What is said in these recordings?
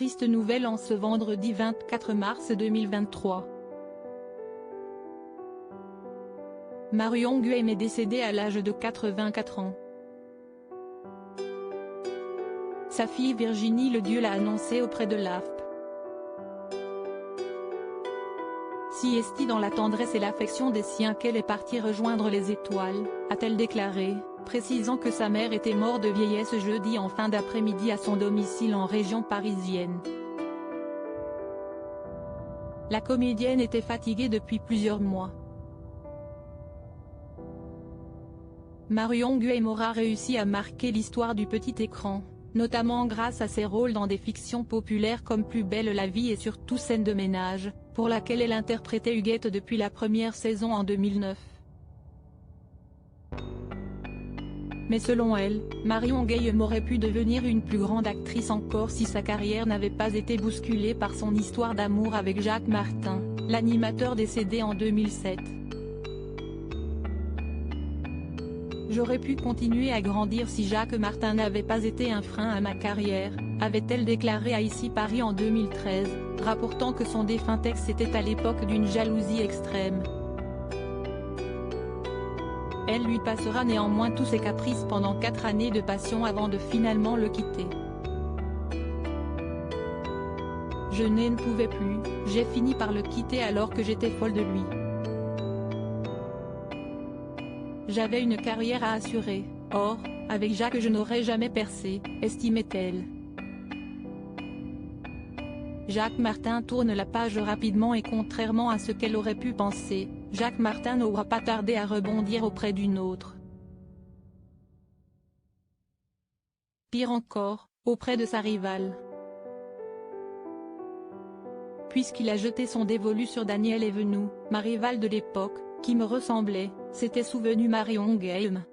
triste nouvelle en ce vendredi 24 mars 2023. Marion Guhem est décédée à l'âge de 84 ans. Sa fille Virginie Ledieu l'a annoncé auprès de l'AFP. Si est dans la tendresse et l'affection des siens qu'elle est partie rejoindre les étoiles, a-t-elle déclaré, précisant que sa mère était morte de vieillesse jeudi en fin d'après-midi à son domicile en région parisienne. La comédienne était fatiguée depuis plusieurs mois. Marion Guhem aura réussi à marquer l'histoire du petit écran, notamment grâce à ses rôles dans des fictions populaires comme Plus belle la vie et surtout Scène de ménage, pour laquelle elle interprétait Huguette depuis la première saison en 2009. Mais selon elle, Marion Guhem aurait pu devenir une plus grande actrice encore si sa carrière n'avait pas été bousculée par son histoire d'amour avec Jacques Martin, l'animateur décédé en 2007. J'aurais pu continuer à grandir si Jacques Martin n'avait pas été un frein à ma carrière, avait-elle déclaré à Ici Paris en 2013, rapportant que son défunt ex était à l'époque d'une jalousie extrême. Elle lui passera néanmoins tous ses caprices pendant 4 années de passion avant de finalement le quitter. Je ne pouvais plus, j'ai fini par le quitter alors que j'étais folle de lui. J'avais une carrière à assurer, or, avec Jacques je n'aurais jamais percé, estimait-elle. Jacques Martin tourne la page rapidement et contrairement à ce qu'elle aurait pu penser, Jacques Martin n'aura pas tardé à rebondir auprès d'une autre. Pire encore, auprès de sa rivale. Puisqu'il a jeté son dévolu sur Daniel Evenou, ma rivale de l'époque, qui me ressemblait, s'était souvenu Marion Guhem.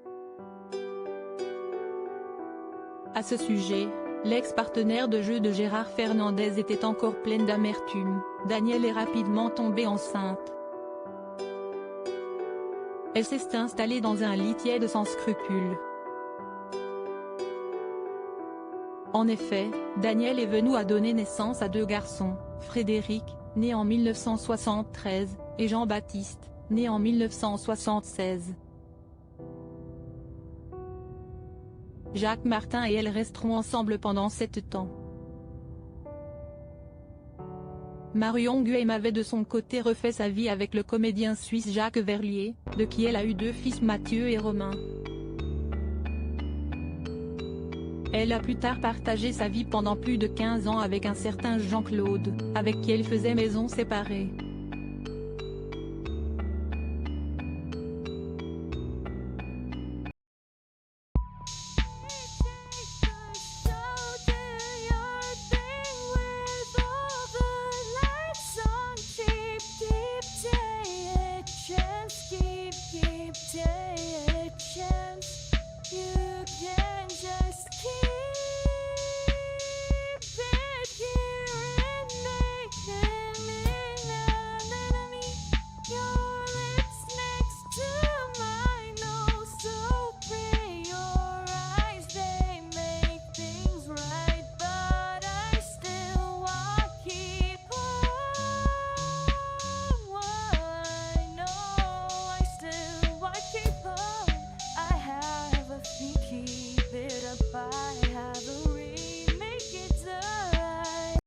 À ce sujet, l'ex-partenaire de jeu de Gérard Fernandez était encore pleine d'amertume, Daniel est rapidement tombée enceinte. Elle s'est installée dans un lit tiède sans scrupules. En effet, Daniel Evenou a donné naissance à 2 garçons, Frédéric, né en 1973, et Jean-Baptiste, né en 1976. Jacques Martin et elle resteront ensemble pendant 7 ans. Marion Guhem avait de son côté refait sa vie avec le comédien suisse Jacques Verlier, de qui elle a eu 2 fils Mathieu et Romain. Elle a plus tard partagé sa vie pendant plus de 15 ans avec un certain Jean-Claude, avec qui elle faisait maison séparée.